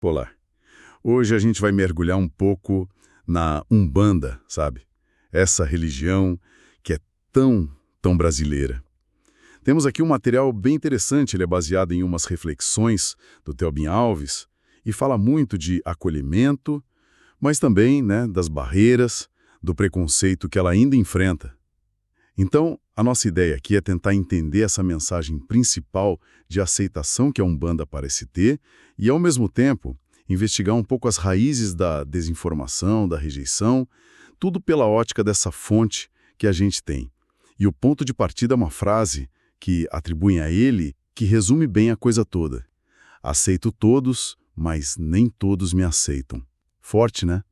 Olá. Hoje a gente vai mergulhar um pouco na Umbanda, sabe? Essa religião que é tão brasileira. Temos aqui um material bem interessante, ele é baseado em umas reflexões do Theobin Alves e fala muito de acolhimento, mas também, das barreiras, do preconceito que ela ainda enfrenta. Então, a nossa ideia aqui é tentar entender essa mensagem principal de aceitação que a Umbanda parece ter e, ao mesmo tempo, investigar um pouco as raízes da desinformação, da rejeição, tudo pela ótica dessa fonte que a gente tem. E o ponto de partida é uma frase que atribuem a ele que resume bem a coisa toda. Aceito todos, mas nem todos me aceitam. Forte, né?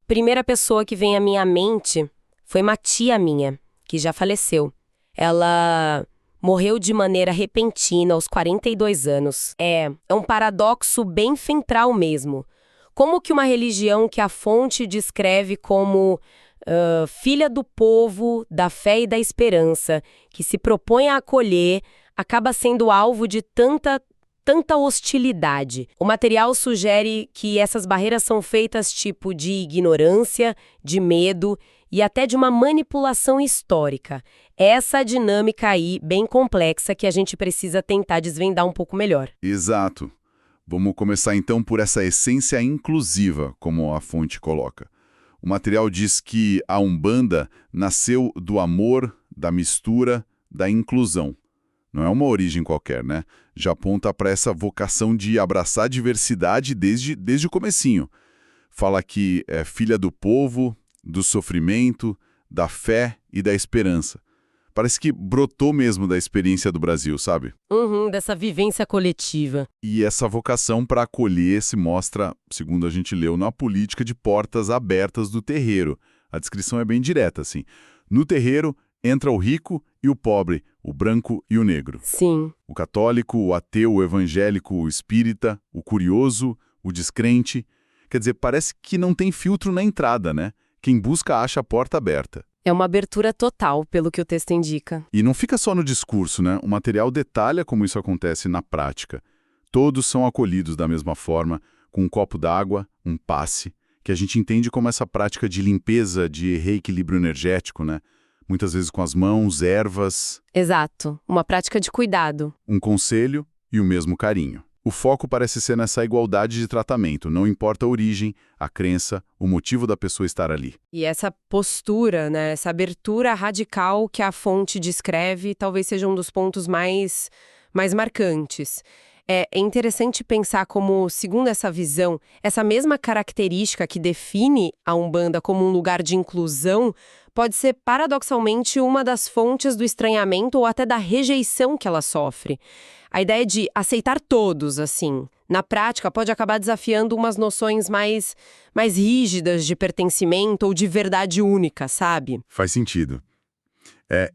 Primeira pessoa que vem à minha mente foi uma tia minha, que já faleceu. Ela morreu de maneira repentina aos 42 anos. É um paradoxo bem central mesmo. Como que uma religião que a fonte descreve como filha do povo, da fé e da esperança, que se propõe a acolher, acaba sendo alvo de tanta hostilidade. O material sugere que essas barreiras são feitas tipo de ignorância, de medo e até de uma manipulação histórica. Essa dinâmica aí, bem complexa, que a gente precisa tentar desvendar um pouco melhor. Exato. Vamos começar então por essa essência inclusiva, como a fonte coloca. O material diz que a Umbanda nasceu do amor, da mistura, da inclusão. Não é uma origem qualquer, né? Já aponta para essa vocação de abraçar a diversidade desde o comecinho. Fala que é filha do povo, do sofrimento, da fé e da esperança. Parece que brotou mesmo da experiência do Brasil, sabe? Dessa vivência coletiva. E essa vocação para acolher se mostra, segundo a gente leu, na política de portas abertas do terreiro. A descrição é bem direta, assim. No terreiro entra o rico e o pobre, o branco e o negro. Sim. O católico, o ateu, o evangélico, o espírita, o curioso, o descrente. Quer dizer, parece que não tem filtro na entrada, né? Quem busca acha a porta aberta. É uma abertura total, pelo que o texto indica. E não fica só no discurso, né? O material detalha como isso acontece na prática. Todos são acolhidos da mesma forma, com um copo d'água, um passe, que a gente entende como essa prática de limpeza, de reequilíbrio energético, né? Muitas vezes com as mãos, ervas. Exato. Uma prática de cuidado. Um conselho e o mesmo carinho. O foco parece ser nessa igualdade de tratamento, não importa a origem, a crença, o motivo da pessoa estar ali. E essa postura, né, essa abertura radical que a fonte descreve, talvez seja um dos pontos mais marcantes. É interessante pensar como, segundo essa visão, essa mesma característica que define a Umbanda como um lugar de inclusão pode ser, paradoxalmente, uma das fontes do estranhamento ou até da rejeição que ela sofre. A ideia de aceitar todos, assim, na prática, pode acabar desafiando umas noções mais rígidas de pertencimento ou de verdade única, sabe? Faz sentido.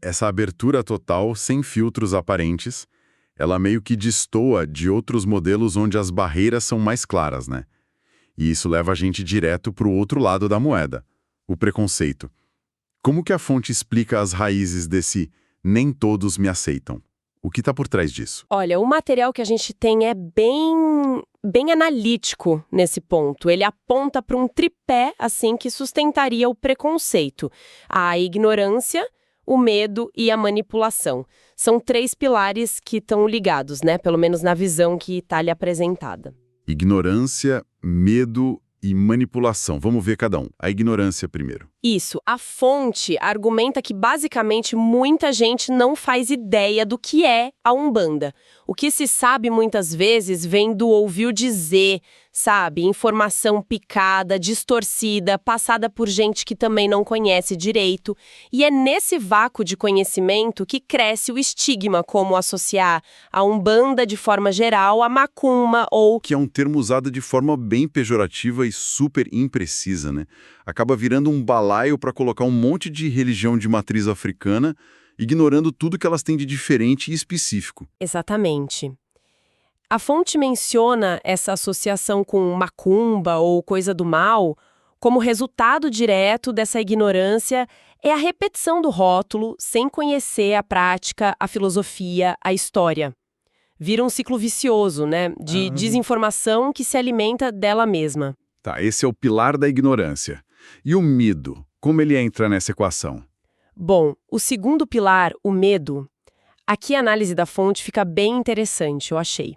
Essa abertura total, sem filtros aparentes, ela meio que destoa de outros modelos onde as barreiras são mais claras, né? E isso leva a gente direto para o outro lado da moeda, o preconceito. Como que a fonte explica as raízes desse "nem todos me aceitam"? O que está por trás disso? Olha, o material que a gente tem é bem analítico nesse ponto. Ele aponta para um tripé, assim, que sustentaria o preconceito: a ignorância, o medo e a manipulação. São 3 pilares que estão ligados, né? Pelo menos na visão que está lhe apresentada. Ignorância, medo e manipulação. Vamos ver cada um. A ignorância primeiro. Isso. A fonte argumenta que, basicamente, muita gente não faz ideia do que é a Umbanda. O que se sabe, muitas vezes, vem do ouviu dizer, sabe? Informação picada, distorcida, passada por gente que também não conhece direito. E é nesse vácuo de conhecimento que cresce o estigma, como associar a Umbanda, de forma geral, a macumba ou... Que é um termo usado de forma bem pejorativa e super imprecisa, né? Acaba virando um balaio para colocar um monte de religião de matriz africana, ignorando tudo que elas têm de diferente e específico. Exatamente. A fonte menciona essa associação com macumba ou coisa do mal como resultado direto dessa ignorância é a repetição do rótulo sem conhecer a prática, a filosofia, a história. Vira um ciclo vicioso, né? De desinformação que se alimenta dela mesma. Tá, esse é o pilar da ignorância. E o medo, como ele entra nessa equação? Bom, o segundo pilar, o medo, aqui a análise da fonte fica bem interessante, eu achei.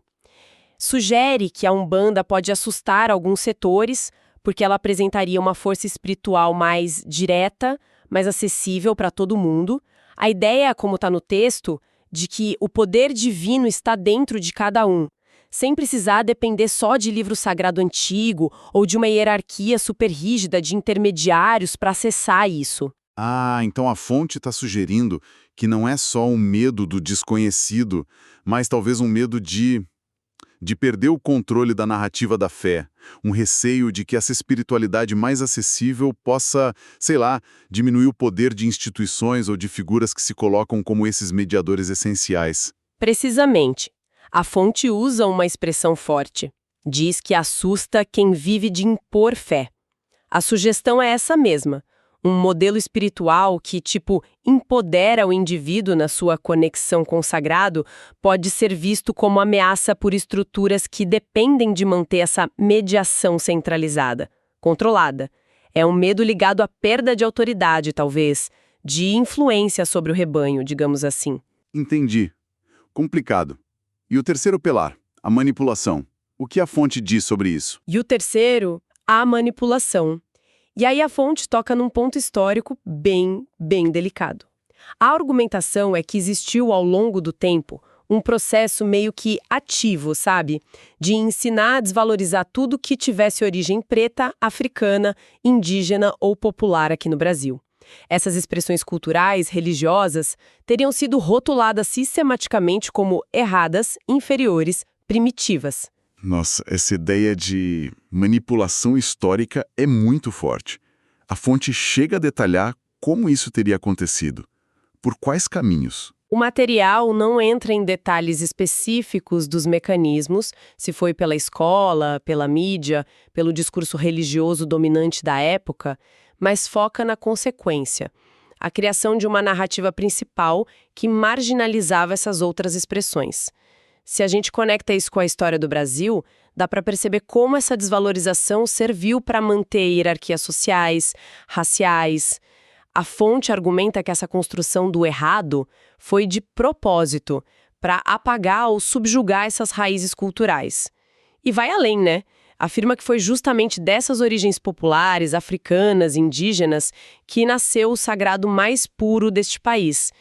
Sugere que a Umbanda pode assustar alguns setores, porque ela apresentaria uma força espiritual mais direta, mais acessível para todo mundo. A ideia, como está no texto, de que o poder divino está dentro de cada um, sem precisar depender só de livro sagrado antigo ou de uma hierarquia super rígida de intermediários para acessar isso. Ah, então a fonte está sugerindo que não é só um medo do desconhecido, mas talvez um medo de perder o controle da narrativa da fé, um receio de que essa espiritualidade mais acessível possa, sei lá, diminuir o poder de instituições ou de figuras que se colocam como esses mediadores essenciais. Precisamente. A fonte usa uma expressão forte. Diz que assusta quem vive de impor fé. A sugestão é essa mesma. Um modelo espiritual que, empodera o indivíduo na sua conexão com o sagrado pode ser visto como ameaça por estruturas que dependem de manter essa mediação centralizada, controlada. É um medo ligado à perda de autoridade, talvez, de influência sobre o rebanho, digamos assim. Entendi. Complicado. E o terceiro pilar, a manipulação. O que a fonte diz sobre isso? E o terceiro, a manipulação. E aí a fonte toca num ponto histórico bem delicado. A argumentação é que existiu ao longo do tempo um processo meio que ativo, sabe? De ensinar a desvalorizar tudo que tivesse origem preta, africana, indígena ou popular aqui no Brasil. Essas expressões culturais, religiosas, teriam sido rotuladas sistematicamente como erradas, inferiores, primitivas. Nossa, essa ideia de manipulação histórica é muito forte. A fonte chega a detalhar como isso teria acontecido. Por quais caminhos? O material não entra em detalhes específicos dos mecanismos, se foi pela escola, pela mídia, pelo discurso religioso dominante da época, mas foca na consequência, a criação de uma narrativa principal que marginalizava essas outras expressões. Se a gente conecta isso com a história do Brasil, dá para perceber como essa desvalorização serviu para manter hierarquias sociais, raciais. A fonte argumenta que essa construção do errado foi de propósito, para apagar ou subjugar essas raízes culturais. E vai além, né? Afirma que foi justamente dessas origens populares, africanas, indígenas, que nasceu o sagrado mais puro deste país.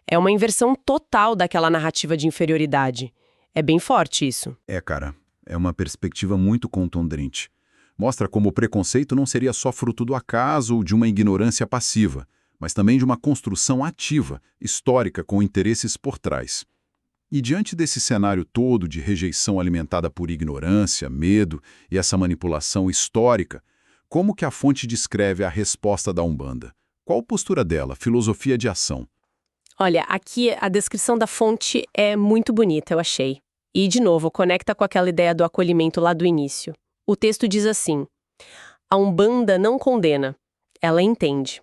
É uma inversão total daquela narrativa de inferioridade. É bem forte isso. Cara, é uma perspectiva muito contundente. Mostra como o preconceito não seria só fruto do acaso ou de uma ignorância passiva, mas também de uma construção ativa, histórica, com interesses por trás. E diante desse cenário todo de rejeição alimentada por ignorância, medo e essa manipulação histórica, como que a fonte descreve a resposta da Umbanda? Qual a postura dela, filosofia de ação? Olha, aqui a descrição da fonte é muito bonita, eu achei. E, de novo, conecta com aquela ideia do acolhimento lá do início. O texto diz assim: a Umbanda não condena, ela entende.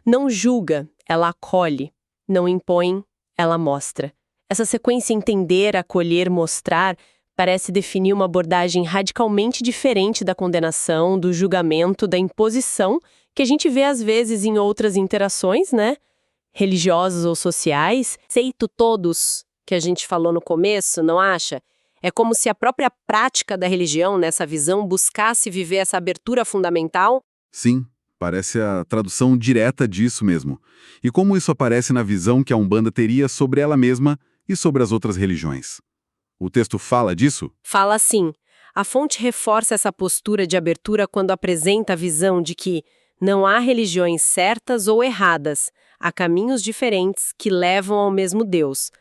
Não julga, ela acolhe. Não impõe, ela mostra. Essa sequência entender, acolher, mostrar parece definir uma abordagem radicalmente diferente da condenação, do julgamento, da imposição, que a gente vê às vezes em outras interações, né? Religiosas ou sociais. Aceito todos, que a gente falou no começo, não acha? É como se a própria prática da religião, nessa visão, buscasse viver essa abertura fundamental. Sim, parece a tradução direta disso mesmo. E como isso aparece na visão que a Umbanda teria sobre ela mesma e sobre as outras religiões? O texto fala disso? Fala assim. A fonte reforça essa postura de abertura quando apresenta a visão de que não há religiões certas ou erradas, há caminhos diferentes que levam ao mesmo Deus.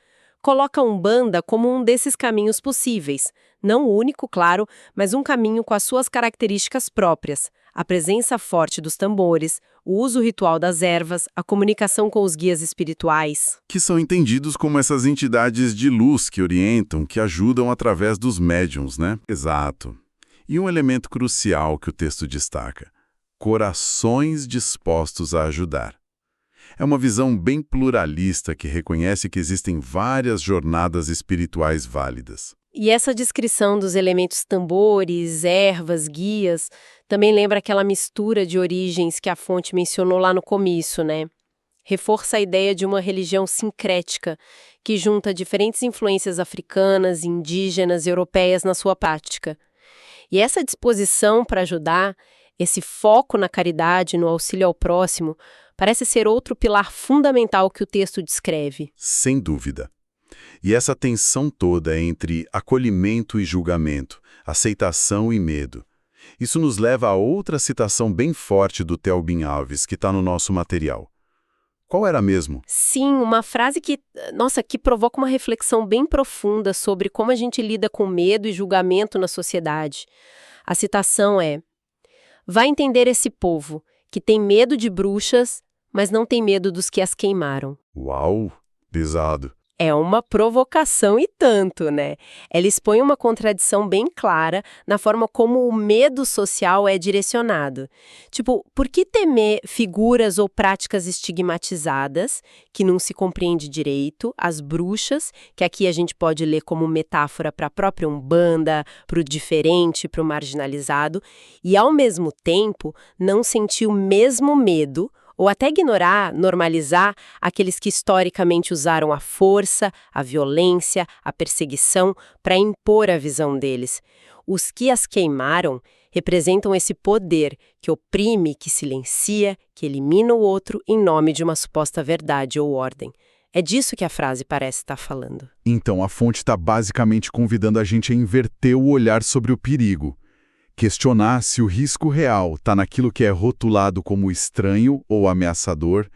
Coloca a Umbanda como um desses caminhos possíveis, não o único, claro, mas um caminho com as suas características próprias, a presença forte dos tambores, o uso ritual das ervas, a comunicação com os guias espirituais. Que são entendidos como essas entidades de luz que orientam, que ajudam através dos médiuns, né? Exato. E um elemento crucial que o texto destaca: corações dispostos a ajudar. É uma visão bem pluralista que reconhece que existem várias jornadas espirituais válidas. E essa descrição dos elementos tambores, ervas, guias, também lembra aquela mistura de origens que a fonte mencionou lá no começo, né? Reforça a ideia de uma religião sincrética, que junta diferentes influências africanas, indígenas e europeias na sua prática. E essa disposição para ajudar, esse foco na caridade, no auxílio ao próximo, parece ser outro pilar fundamental que o texto descreve. Sem dúvida. E essa tensão toda entre acolhimento e julgamento, aceitação e medo. Isso nos leva a outra citação bem forte do Theobin Alves, que está no nosso material. Qual era mesmo? Sim, uma frase que provoca uma reflexão bem profunda sobre como a gente lida com medo e julgamento na sociedade. A citação é: "Vai entender esse povo, que tem medo de bruxas, mas não tem medo dos que as queimaram." Uau, pesado. É uma provocação e tanto, né? Ela expõe uma contradição bem clara na forma como o medo social é direcionado. Tipo, por que temer figuras ou práticas estigmatizadas, que não se compreende direito, as bruxas, que aqui a gente pode ler como metáfora para a própria Umbanda, para o diferente, para o marginalizado, e ao mesmo tempo não sentir o mesmo medo, ou até ignorar, normalizar aqueles que historicamente usaram a força, a violência, a perseguição para impor a visão deles. Os que as queimaram representam esse poder que oprime, que silencia, que elimina o outro em nome de uma suposta verdade ou ordem. É disso que a frase parece estar falando. Então, a fonte está basicamente convidando a gente a inverter o olhar sobre o perigo. Questionar se o risco real está naquilo que é rotulado como estranho ou ameaçador,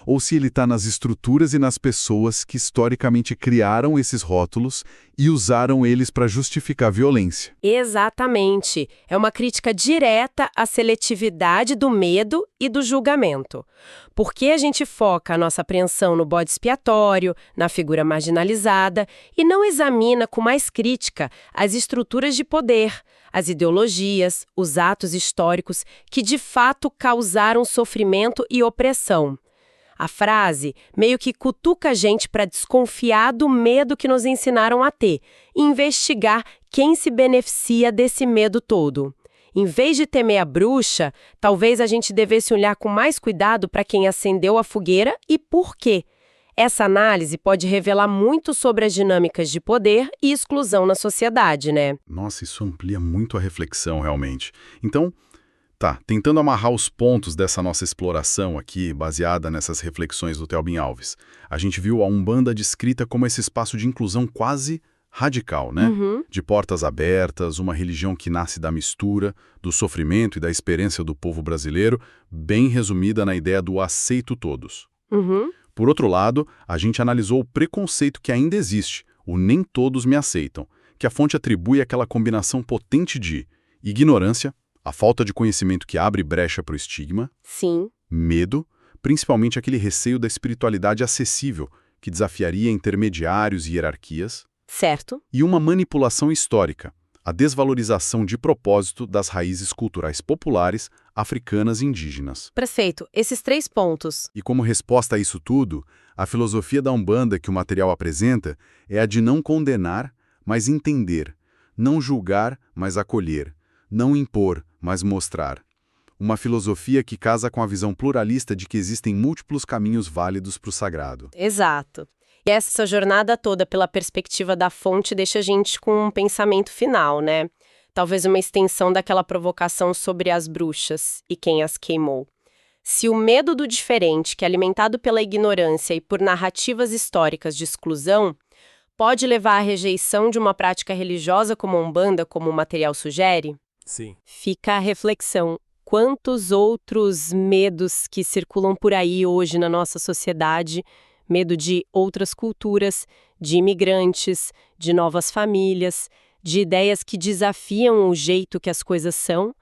ou se ele está nas estruturas e nas pessoas que historicamente criaram esses rótulos e usaram eles para justificar violência. Exatamente. É uma crítica direta à seletividade do medo e do julgamento. Por que a gente foca a nossa apreensão no bode expiatório, na figura marginalizada, e não examina com mais crítica as estruturas de poder, as ideologias, os atos históricos que de fato causaram sofrimento e opressão? A frase meio que cutuca a gente para desconfiar do medo que nos ensinaram a ter e investigar quem se beneficia desse medo todo. Em vez de temer a bruxa, talvez a gente devesse olhar com mais cuidado para quem acendeu a fogueira e por quê. Essa análise pode revelar muito sobre as dinâmicas de poder e exclusão na sociedade, né? Nossa, isso amplia muito a reflexão, realmente. Então, tentando amarrar os pontos dessa nossa exploração aqui, baseada nessas reflexões do Theobin Alves. A gente viu a Umbanda descrita como esse espaço de inclusão quase radical, né? De portas abertas, uma religião que nasce da mistura, do sofrimento e da experiência do povo brasileiro, bem resumida na ideia do aceito todos. Por outro lado, a gente analisou o preconceito que ainda existe, o nem todos me aceitam, que a fonte atribui àquela combinação potente de ignorância, a falta de conhecimento que abre brecha para o estigma. Sim. Medo, principalmente aquele receio da espiritualidade acessível, que desafiaria intermediários e hierarquias. Certo. E uma manipulação histórica, a desvalorização de propósito das raízes culturais populares, africanas e indígenas. Perfeito. Esses 3 pontos. E como resposta a isso tudo, a filosofia da Umbanda que o material apresenta é a de não condenar, mas entender, não julgar, mas acolher, não impor, mas mostrar. Uma filosofia que casa com a visão pluralista de que existem múltiplos caminhos válidos para o sagrado. Exato. E essa jornada toda pela perspectiva da fonte deixa a gente com um pensamento final, né? Talvez uma extensão daquela provocação sobre as bruxas e quem as queimou. Se o medo do diferente, que é alimentado pela ignorância e por narrativas históricas de exclusão, pode levar à rejeição de uma prática religiosa como a Umbanda, como o material sugere, Sim. fica a reflexão. Quantos outros medos que circulam por aí hoje na nossa sociedade, medo de outras culturas, de imigrantes, de novas famílias, de ideias que desafiam o jeito que as coisas são,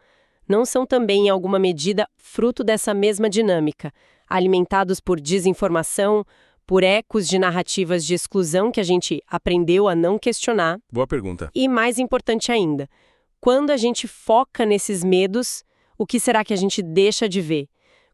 não são também, em alguma medida, fruto dessa mesma dinâmica, alimentados por desinformação, por ecos de narrativas de exclusão que a gente aprendeu a não questionar? Boa pergunta. E mais importante ainda, quando a gente foca nesses medos, o que será que a gente deixa de ver?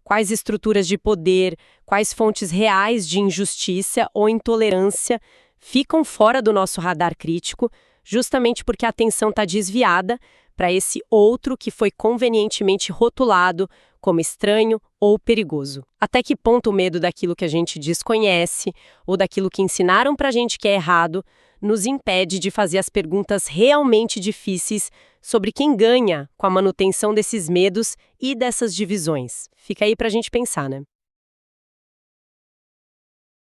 quais estruturas de poder, quais fontes reais de injustiça ou intolerância ficam fora do nosso radar crítico, justamente porque a atenção está desviada para esse outro que foi convenientemente rotulado como estranho ou perigoso. Até que ponto o medo daquilo que a gente desconhece ou daquilo que ensinaram para a gente que é errado nos impede de fazer as perguntas realmente difíceis sobre quem ganha com a manutenção desses medos e dessas divisões. Fica aí para a gente pensar, né?